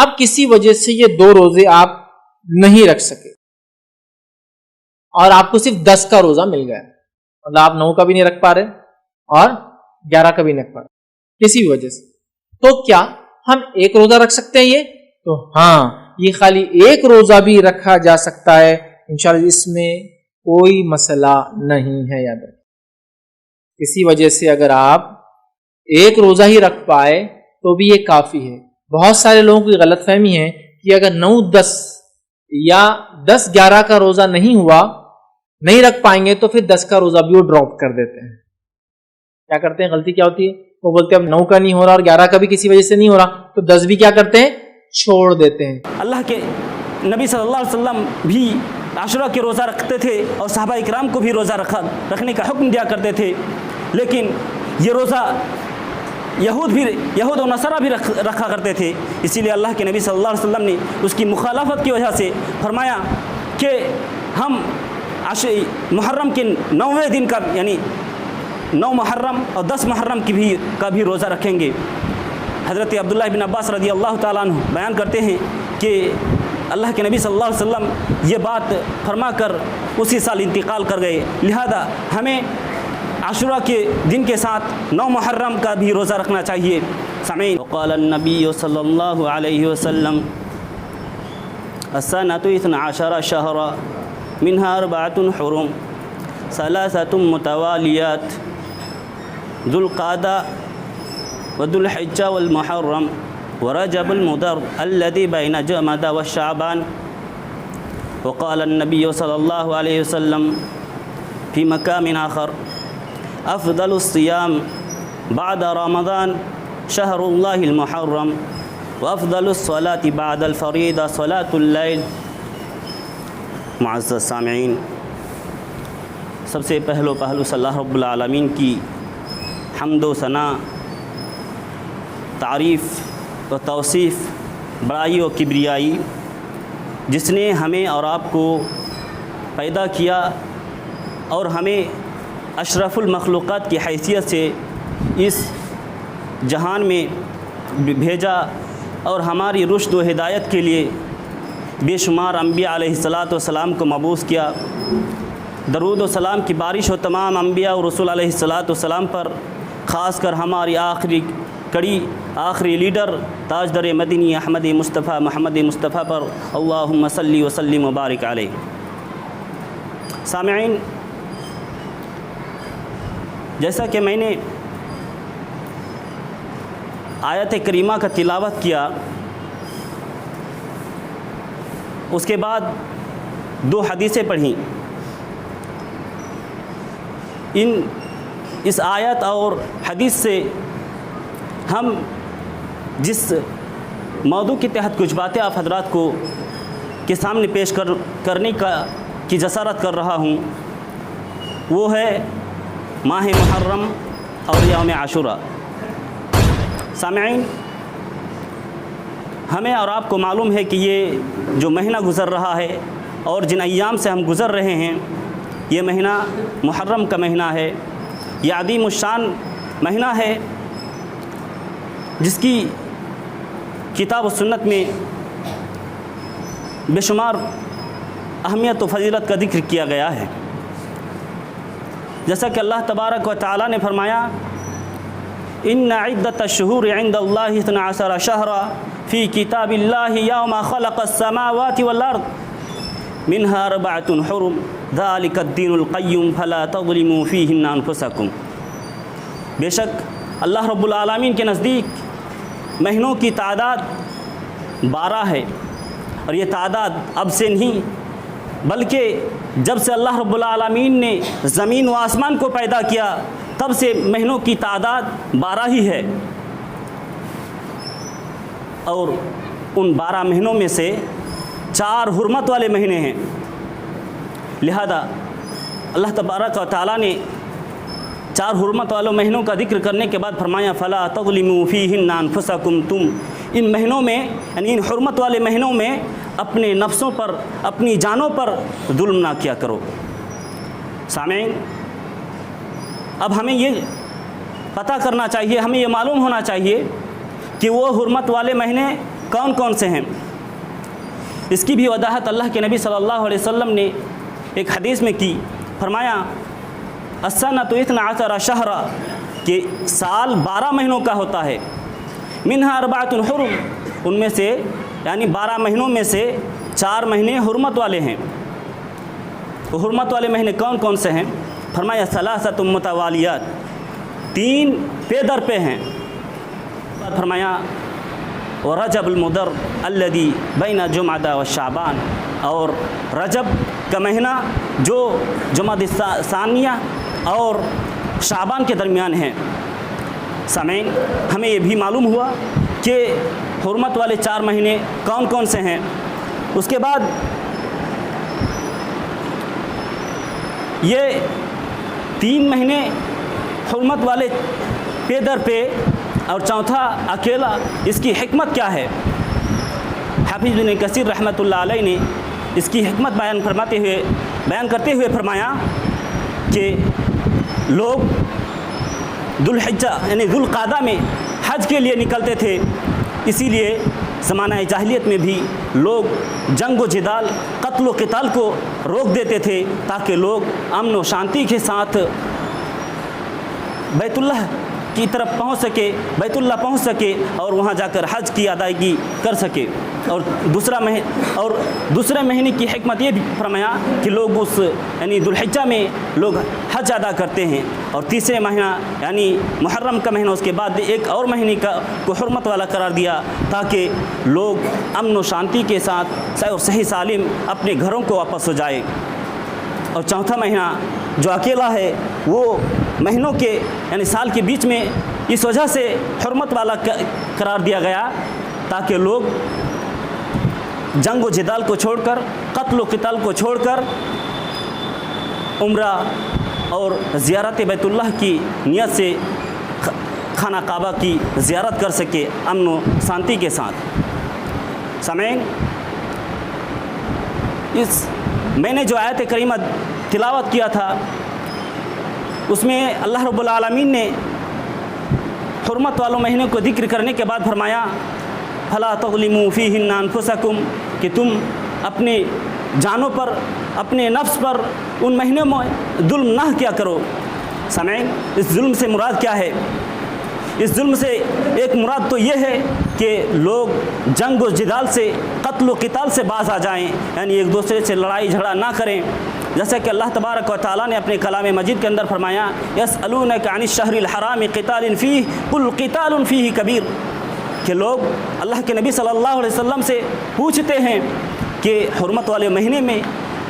اب کسی وجہ سے یہ 2 روزے آپ نہیں رکھ سکے اور آپ کو صرف 10 کا روزہ مل گیا، مطلب آپ 9 کا بھی نہیں رکھ پا رہے اور 11 کا بھی نہیں رکھ پا رہے کسی بھی وجہ سے، تو کیا ہم 1 روزہ رکھ سکتے ہیں؟ یہ تو ہاں، یہ خالی 1 روزہ بھی رکھا جا سکتا ہے انشاءاللہ، اس میں کوئی مسئلہ نہیں ہے۔ یاد رکھیں کسی وجہ سے اگر آپ 1 روزہ ہی رکھ پائے تو بھی یہ کافی ہے۔ بہت سارے لوگوں کی غلط فہمی ہے کہ اگر 9-10 یا 10-11 کا روزہ نہیں ہوا، نہیں رکھ پائیں گے تو پھر 10 کا روزہ بھی وہ ڈراپ کر دیتے ہیں۔ کیا کرتے ہیں؟ غلطی کیا ہوتی ہے؟ وہ بولتے ہیں اب 9 کا نہیں ہو رہا اور 11 کا بھی کسی وجہ سے نہیں ہو رہا تو 10 بھی کیا کرتے ہیں؟ چھوڑ دیتے ہیں۔ اللہ کے نبی صلی اللہ علیہ وسلم بھی عاشورہ کے روزہ رکھتے تھے اور صحابہ اکرام کو بھی روزہ رکھنے کا حکم دیا کرتے تھے، لیکن یہ روزہ یہود و نصارہ بھی رکھا کرتے تھے، اسی لیے اللہ کے نبی صلی اللہ علیہ وسلم نے اس کی مخالفت کی وجہ سے فرمایا کہ ہم محرم کے 9ویں دن کا یعنی 9 محرم اور 10 محرم کا بھی روزہ رکھیں گے۔ حضرت عبداللہ بن عباس رضی اللہ تعالیٰ عنہ بیان کرتے ہیں کہ اللہ کے نبی صلی اللہ علیہ وسلم یہ بات فرما کر اسی سال انتقال کر گئے، لہذا ہمیں عاشورہ کے دن کے ساتھ 9 محرم کا بھی روزہ رکھنا چاہیے۔ سامعین، وقال النبی صلی اللہ علیہ وسلم السنۃ 12 شہرا منها 4 حرم 3 متوالیات ذو القعدہ وذو الحجہ والمحرم ورجب المضر الذي بين جمادى والشعبان۔ وقال النبي صلى الله عليه وسلم في مقام آخر افضل الصيام بعد رمضان شهر الله المحرم وافضل الصلاة بعد الفریضہ صلاة الليل۔ معزز سامعین، سب سے پہلو صلی اللہ رب العالمین کی حمد و ثنا، تعریف و توصیف، بڑائی و کبریائی، جس نے ہمیں اور آپ کو پیدا کیا اور ہمیں اشرف المخلوقات کی حیثیت سے اس جہان میں بھیجا اور ہماری رشد و ہدایت کے لیے بے شمار انبیاء علیہ السلام کو مبعوث کیا۔ درود و سلام کی بارش ہو تمام انبیاء و رسول علیہ السلام پر، خاص کر ہماری آخری لیڈر تاجدر مدنی احمد مصطفیٰ محمد مصطفیٰ پر، اللہم صلی وسلم وبارک علیہ۔ سامعین، جیسا کہ میں نے آیت کریمہ کا تلاوت کیا، اس کے بعد 2 حدیثیں پڑھیں۔ اس آیت اور حدیث سے ہم جس موضوع کے تحت کچھ باتیں آپ حضرات کو کے سامنے پیش کرنے کی جسارت کر رہا ہوں، وہ ہے ماہ محرم اور یوم عاشورہ۔ سامعین، ہمیں اور آپ کو معلوم ہے کہ یہ جو مہینہ گزر رہا ہے اور جن ایام سے ہم گزر رہے ہیں، یہ مہینہ محرم کا مہینہ ہے، یہ عظیم الشان مہینہ ہے، جس کی کتاب و سنت میں بے شمار اہمیت و فضیلت کا ذکر کیا گیا ہے۔ جیسا کہ اللہ تبارک و تعالیٰ نے فرمایا، ان عدۃ الشہور عند اللہ 12 شہرا فی کتاب اللہ یوم خلق السماوات والارض منها 4 حرم ذلک الدین القیم فلا تظلموا فیہن انفسکم۔ بے شک اللہ رب العالمین کے نزدیک مہینوں کی تعداد 12 ہے، اور یہ تعداد اب سے نہیں بلکہ جب سے اللہ رب العالمین نے زمین و آسمان کو پیدا کیا تب سے مہینوں کی تعداد 12 ہی ہے، اور ان 12 مہینوں میں سے 4 حرمت والے مہینے ہیں۔ لہذا اللہ تبارک و تعالیٰ نے 4 حرمت والوں مہینوں کا ذکر کرنے کے بعد فرمایا، فلا تظلموا فیہن انفسکم، تم ان مہینوں میں یعنی ان حرمت والے مہینوں میں اپنے نفسوں پر، اپنی جانوں پر ظلم نہ کیا کرو۔ سامعین، اب ہمیں یہ پتہ کرنا چاہیے، ہمیں یہ معلوم ہونا چاہیے کہ وہ حرمت والے مہینے کون کون سے ہیں؟ اس کی بھی وضاحت اللہ کے نبی صلی اللہ علیہ وسلم نے ایک حدیث میں کی. فرمایا السنۃ 12 شہرا کہ سال 12 مہینوں کا ہوتا ہے. منہا 4 حرم، ان میں سے یعنی 12 مہینوں میں سے 4 مہینے حرمت والے ہیں. وہ حرمت والے مہینے کون کون سے ہیں؟ فرمایا ثلاثۃ متوالیات، 3 پے در پہ ہیں. فرمایا ورجب المدر الذی بین جمعہ و شعبان، اور رجب کا مہینہ جو جمعہ ثانیہ اور شعبان کے درمیان ہے. سامعین، ہمیں یہ بھی معلوم ہوا کہ حرمت والے 4 مہینے کون کون سے ہیں. اس کے بعد یہ 3 مہینے حرمت والے پے در پے اور چوتھا اکیلا، اس کی حکمت کیا ہے؟ حافظ بن کثیر رحمۃ اللہ علیہ نے اس کی حکمت بیان کرتے ہوئے فرمایا کہ لوگ ذوالحجہ یعنی ذوالقعدہ میں حج کے لیے نکلتے تھے، اسی لیے زمانہ جاہلیت میں بھی لوگ جنگ و جدال، قتل و قتال کو روک دیتے تھے تاکہ لوگ امن و شانتی کے ساتھ بیت اللہ کی طرف پہنچ سکے اور وہاں جا کر حج کی ادائیگی کر سکے. اور دوسرے مہینے کی حکمت یہ بھی فرمایا کہ لوگ اس یعنی ذوالحجہ میں لوگ حج ادا کرتے ہیں، اور تیسرے مہینہ یعنی محرم کا مہینہ اس کے بعد ایک اور مہینے کو حرمت والا قرار دیا تاکہ لوگ امن و شانتی کے ساتھ اور صحیح سالم اپنے گھروں کو واپس ہو جائے. اور چوتھا مہینہ جو اکیلا ہے وہ مہینوں کے یعنی سال کے بیچ میں اس وجہ سے حرمت والا قرار دیا گیا تاکہ لوگ جنگ و جدال کو چھوڑ کر، قتل و قتال کو چھوڑ کر عمرہ اور زیارت بیت اللہ کی نیت سے خانہ کعبہ کی زیارت کر سکے امن و شانتی کے ساتھ. سامعین، میں نے جو آیت کریمہ تلاوت کیا تھا اس میں اللہ رب العالمین نے حرمت والوں مہینے کو ذکر کرنے کے بعد فرمایا فلا تظلموا فیہن انفسکم، کہ تم اپنے جانوں پر، اپنے نفس پر ان مہینوں میں ظلم نہ کیا کرو. سامعین، اس ظلم سے مراد کیا ہے؟ اس ظلم سے ایک مراد تو یہ ہے کہ لوگ جنگ و جدال سے، قتل و قتال سے باز آ جائیں، یعنی ایک دوسرے سے لڑائی جھگڑا نہ کریں. جیسا کہ اللہ تبارک و تعالیٰ نے اپنے کلام مجید کے اندر فرمایا یسألونک عن الشہر الحرام قتال فیہ قل قتال فیہ کبیر، کہ لوگ اللہ کے نبی صلی اللہ علیہ وسلم سے پوچھتے ہیں کہ حرمت والے مہینے میں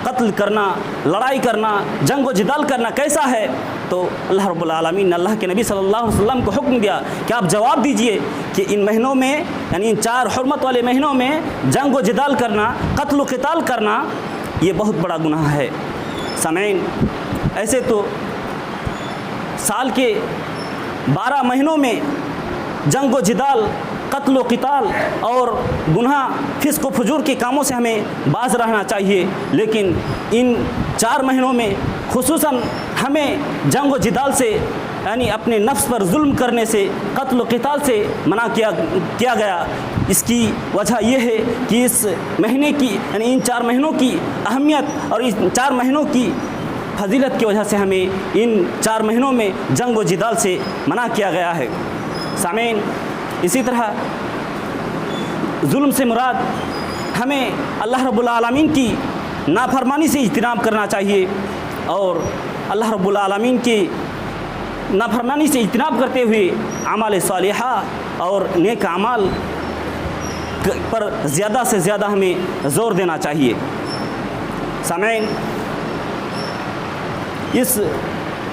قتل کرنا، لڑائی کرنا، جنگ و جدال کرنا کیسا ہے؟ تو اللہ رب العالمین نے اللہ کے نبی صلی اللہ علیہ وسلم کو حکم دیا کہ آپ جواب دیجئے کہ ان مہینوں میں یعنی ان 4 حرمت والے مہینوں میں جنگ و جدال کرنا، قتل و قتال کرنا یہ بہت بڑا گناہ ہے. سامعین، ایسے تو سال کے 12 مہینوں میں جنگ و جدال، قتل و قتال اور گناہ، فسق و فجور کے کاموں سے ہمیں باز رہنا چاہیے، لیکن ان 4 مہینوں میں خصوصاً ہمیں جنگ و جدال سے یعنی اپنے نفس پر ظلم کرنے سے، قتل و قتال سے منع کیا گیا. اس کی وجہ یہ ہے کہ اس مہینے کی یعنی ان 4 مہینوں کی اہمیت اور ان 4 مہینوں کی فضیلت کی وجہ سے ہمیں ان 4 مہینوں میں جنگ و جدال سے منع کیا گیا ہے. سامعین، اسی طرح ظلم سے مراد ہمیں اللہ رب العالمین کی نافرمانی سے اجتناب کرنا چاہیے، اور اللہ رب العالمین کی نافرمانی سے اجتناب کرتے ہوئے اعمال صالحہ اور نیک اعمال پر زیادہ سے زیادہ ہمیں زور دینا چاہیے. سامعین، اس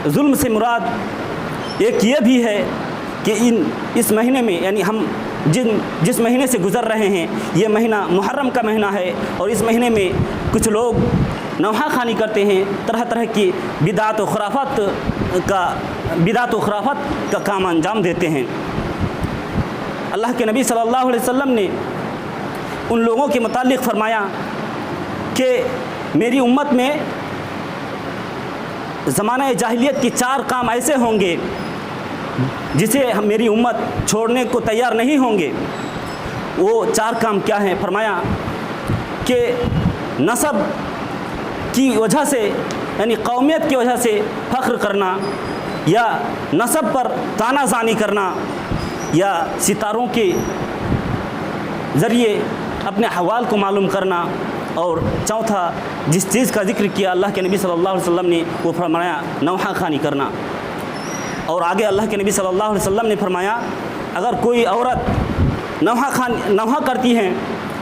ظلم سے مراد ایک یہ بھی ہے کہ اس مہینے میں یعنی ہم جس مہینے سے گزر رہے ہیں یہ مہینہ محرم کا مہینہ ہے، اور اس مہینے میں کچھ لوگ نوحہ خوانی کرتے ہیں، طرح طرح کی بدعت و خرافات کا کام انجام دیتے ہیں. اللہ کے نبی صلی اللہ علیہ وسلم نے ان لوگوں کے متعلق فرمایا کہ میری امت میں زمانہ جاہلیت کی 4 کام ایسے ہوں گے جسے میری امت چھوڑنے کو تیار نہیں ہوں گے. وہ 4 کام کیا ہیں؟ فرمایا کہ نسب کی وجہ سے یعنی قومیت کی وجہ سے فخر کرنا، یا نسب پر طعنہ زنی کرنا، یا ستاروں کے ذریعے اپنے احوال کو معلوم کرنا، اور چوتھا جس چیز کا ذکر کیا اللہ کے نبی صلی اللہ علیہ وسلم نے وہ فرمایا نوحہ خوانی کرنا۔ اور آگے اللہ کے نبی صلی اللہ علیہ وسلم نے فرمایا اگر کوئی عورت نوحہ کرتی ہے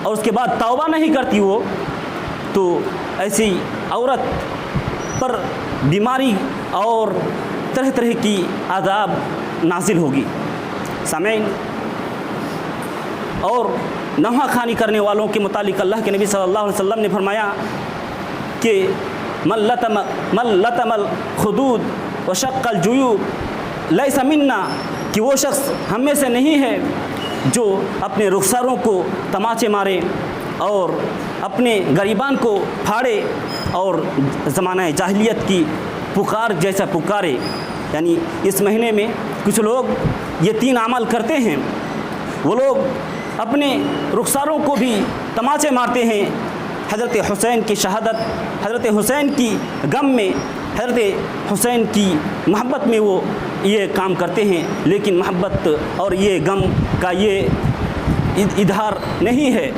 اور اس کے بعد توبہ نہیں کرتی وہ، تو ایسی عورت پر بیماری اور طرح طرح کی عذاب نازل ہوگی۔ سامعین، اور نوحہ خوانی کرنے والوں کے متعلق اللہ کے نبی صلی اللہ علیہ وسلم نے فرمایا کہ من لطم الخدود وشق الجیوب لیس منا، کہ وہ شخص ہم میں سے نہیں ہے جو اپنے رخساروں کو تماچے مارے اور اپنے گریبان کو پھاڑے اور زمانہ جاہلیت کی پکار جیسا پکارے۔ یعنی اس مہینے میں کچھ لوگ یہ 3 عمل کرتے ہیں، وہ لوگ اپنے رخساروں کو بھی تماچے مارتے ہیں، حضرت حسین کی شہادت، حضرت حسین کی غم میں، حضرت حسین کی محبت میں وہ یہ کام کرتے ہیں، لیکن محبت اور یہ غم کا یہ اظہار نہیں ہے۔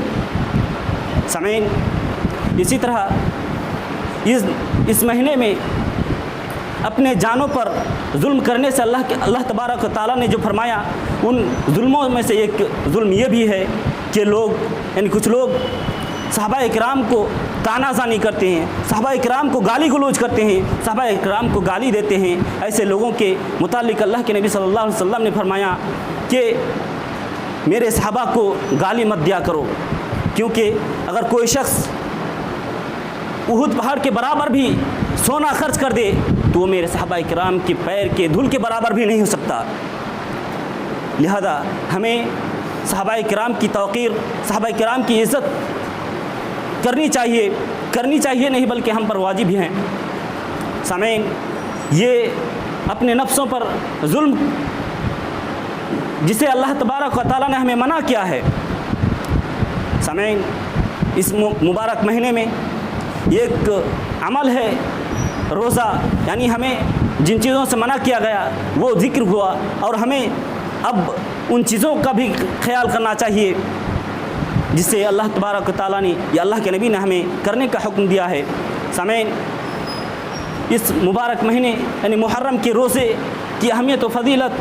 سامعین، اسی طرح اس مہینے میں اپنے جانوں پر ظلم کرنے سے اللہ تبارک و تعالیٰ نے جو فرمایا، ان ظلموں میں سے ایک ظلم یہ بھی ہے کہ کچھ لوگ صحابہ اکرام کو طعنہ زنی کرتے ہیں، صحابہ اکرام کو گالی گلوچ کرتے ہیں، صحابہ اکرام کو گالی دیتے ہیں۔ ایسے لوگوں کے متعلق اللہ کے نبی صلی اللہ علیہ وسلم نے فرمایا کہ میرے صحابہ کو گالی مت دیا کرو، کیونکہ اگر کوئی شخص احد پہاڑ کے برابر بھی سونا خرچ کر دے تو وہ میرے صحابہ کرام کے پیر کے دھول کے برابر بھی نہیں ہو سکتا۔ لہذا ہمیں صحابہ کرام کی توقیر، صحابہ کرام کی عزت کرنی چاہیے نہیں بلکہ ہم پر واجب ہیں۔ سامعین، یہ اپنے نفسوں پر ظلم جسے اللہ تبارک و تعالیٰ نے ہمیں منع کیا ہے۔ سامعین، اس مبارک مہینے میں ایک عمل ہے روزہ، یعنی ہمیں جن چیزوں سے منع کیا گیا وہ ذکر ہوا، اور ہمیں اب ان چیزوں کا بھی خیال کرنا چاہیے جس سے اللہ تبارک و تعالیٰ نے یا اللہ کے نبی نے ہمیں کرنے کا حکم دیا ہے۔ سامعین، اس مبارک مہینے یعنی محرم کے روزے کی اہمیت و فضیلت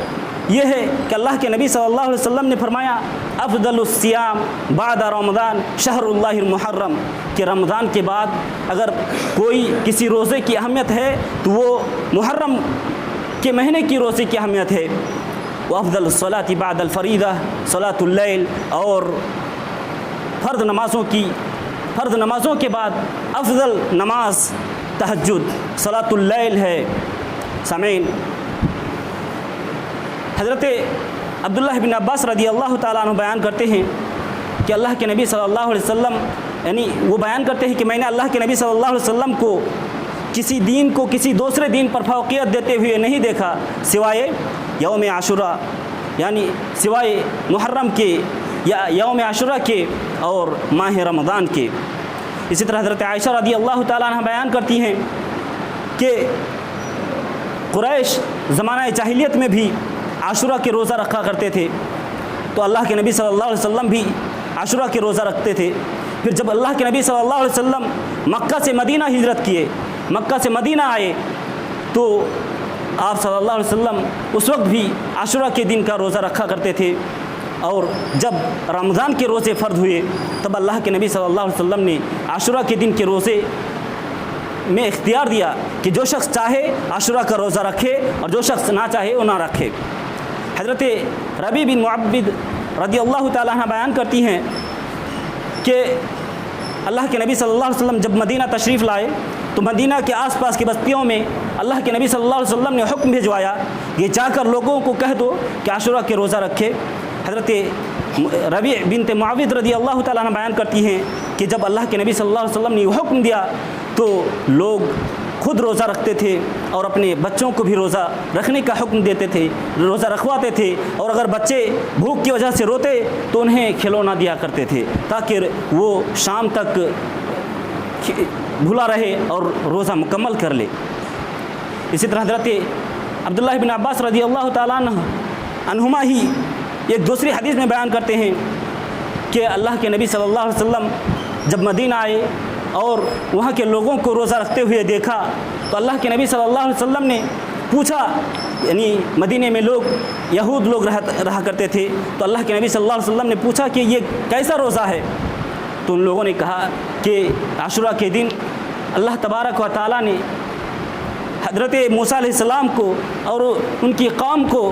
یہ ہے کہ اللہ کے نبی صلی اللہ علیہ وسلم نے فرمایا افضل الصیام بعد رمضان شہر اللہ المحرم، کہ رمضان کے بعد اگر کوئی کسی روزے کی اہمیت ہے تو وہ محرم کے مہینے کی روزے کی اہمیت ہے۔ وہ افضل الصلاۃ بعد الفریضہ صلاۃ اللیل، اور فرض نمازوں کے بعد افضل نماز تہجد صلاۃ اللیل ہے۔ سامعین، حضرت عبداللہ بن عباس رضی اللہ تعالیٰ عنہ بیان کرتے ہیں کہ اللہ کے نبی صلی اللہ علیہ وسلم یعنی وہ بیان کرتے ہیں کہ میں نے اللہ کے نبی صلی اللہ علیہ وسلم کو کسی دین کو کسی دوسرے دین پر فوقیت دیتے ہوئے نہیں دیکھا سوائے یوم عاشوراء، یعنی سوائے محرم کے یا یوم عاشوراء کے اور ماہ رمضان کے۔ اسی طرح حضرت عائشہ رضی اللہ تعالیٰ عنہ بیان کرتی ہیں کہ قریش زمانہ جاہلیت میں بھی عاشوراء کے روزہ رکھا کرتے تھے، تو اللہ کے نبی صلی اللہ علیہ وسلم بھی عاشوراء کے روزہ رکھتے تھے۔ پھر جب اللہ کے نبی صلی اللہ علیہ وسلم مکہ سے مدینہ ہجرت کیے، مکہ سے مدینہ آئے، تو آپ صلی اللہ علیہ وسلم اس وقت بھی عاشوراء کے دن کا روزہ رکھا کرتے تھے، اور جب رمضان کے روزے فرض ہوئے تب اللہ کے نبی صلی اللہ علیہ وسلم نے عاشوراء کے دن کے روزے میں اختیار دیا کہ جو شخص چاہے عاشوراء کا روزہ رکھے اور جو شخص نہ چاہے وہ نہ رکھے۔ حضرت ربیع بن معبد رضی اللہ تعالیٰ عنہ بیان کرتی ہیں کہ اللہ کے نبی صلی اللہ علیہ وسلم جب مدینہ تشریف لائے تو مدینہ کے آس پاس کی بستیوں میں اللہ کے نبی صلی اللہ علیہ وسلم نے حکم بھیجوایا کہ جا کر لوگوں کو کہہ دو کہ عاشوراء کے روزہ رکھے۔ حضرت ربیع بنت معبد رضی اللہ تعالیٰ عنہ بیان کرتی ہیں کہ جب اللہ کے نبی صلی اللہ علیہ وسلم نے یہ حکم دیا تو لوگ خود روزہ رکھتے تھے اور اپنے بچوں کو بھی روزہ رکھنے کا حکم دیتے تھے، روزہ رکھواتے تھے، اور اگر بچے بھوک کی وجہ سے روتے تو انہیں کھلونا دیا کرتے تھے تاکہ وہ شام تک بھولا رہے اور روزہ مکمل کر لے۔ اسی طرح حضرت عبداللہ بن عباس رضی اللہ تعالیٰ عنہما ہی ایک دوسری حدیث میں بیان کرتے ہیں کہ اللہ کے نبی صلی اللہ علیہ وسلم جب مدینہ آئے اور وہاں کے لوگوں کو روزہ رکھتے ہوئے دیکھا تو اللہ کے نبی صلی اللہ علیہ وسلم نے پوچھا، یعنی مدینے میں یہود لوگ رہا کرتے تھے، تو اللہ کے نبی صلی اللہ علیہ وسلم نے پوچھا کہ یہ کیسا روزہ ہے؟ تو ان لوگوں نے کہا کہ عاشورہ کے دن اللہ تبارک و تعالیٰ نے حضرت موسیٰ علیہ السلام کو اور ان کی قوم کو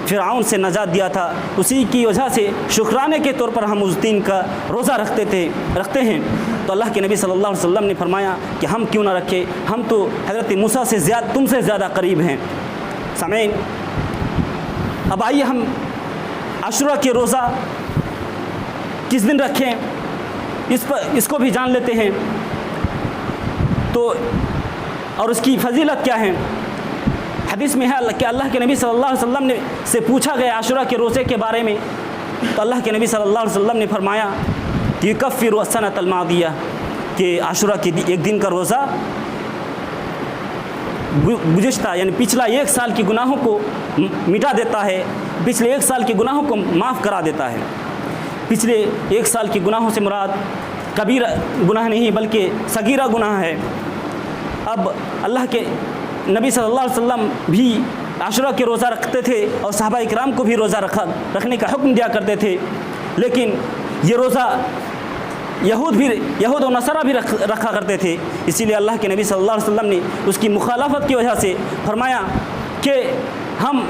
فرعون سے نجات دیا تھا، اسی کی وجہ سے شکرانے کے طور پر ہم اس دن کا روزہ رکھتے ہیں۔ تو اللہ کے نبی صلی اللہ علیہ وسلم نے فرمایا کہ ہم کیوں نہ رکھیں، ہم تو حضرت موسیٰ سے تم سے زیادہ قریب ہیں۔ سامعین، اب آئیے ہم عاشورہ کے روزہ کس دن رکھیں اس کو بھی جان لیتے ہیں، تو اور اس کی فضیلت کیا ہے۔ حدیث میں ہے کہ اللہ کے نبی صلی اللہ علیہ وسلم سے پوچھا گیا عاشورہ کے روزے کے بارے میں، تو اللہ کے نبی صلی اللہ علیہ وسلم نے فرمایا کہ یکفر السنۃ الماضیہ، کہ عاشورہ کے ایک دن کا روزہ گزشتہ یعنی پچھلا 1 سال کی گناہوں کو مٹا دیتا ہے، پچھلے 1 سال کے گناہوں کو معاف کرا دیتا ہے۔ پچھلے 1 سال کے گناہوں سے مراد کبیرہ گناہ نہیں بلکہ صغیرہ گناہ ہے۔ اب اللہ کے نبی صلی اللہ علیہ وسلم بھی عاشورہ کے روزہ رکھتے تھے اور صحابہ اکرام کو بھی روزہ رکھنے کا حکم دیا کرتے تھے، لیکن یہ روزہ یہود و نصارہ بھی رکھا کرتے تھے، اسی لیے اللہ کے نبی صلی اللہ علیہ وسلم نے اس کی مخالفت کی وجہ سے فرمایا کہ ہم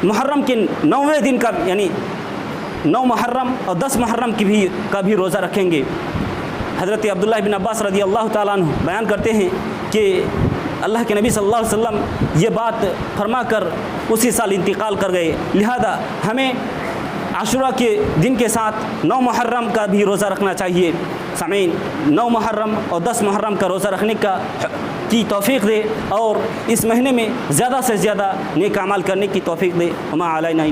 محرم کے 9ویں دن کا یعنی 9 محرم اور 10 محرم کا بھی روزہ رکھیں گے۔ حضرت عبداللہ بن عباس رضی اللہ تعالیٰ عنہ بیان کرتے ہیں کہ اللہ کے نبی صلی اللہ علیہ وسلم یہ بات فرما کر اسی سال انتقال کر گئے، لہذا ہمیں عاشورہ کے دن کے ساتھ 9 محرم کا بھی روزہ رکھنا چاہیے۔ سامعین، 9 محرم اور 10 محرم کا روزہ رکھنے کی توفیق دے اور اس مہینے میں زیادہ سے زیادہ نیک اعمال کرنے کی توفیق دے۔ وما علینا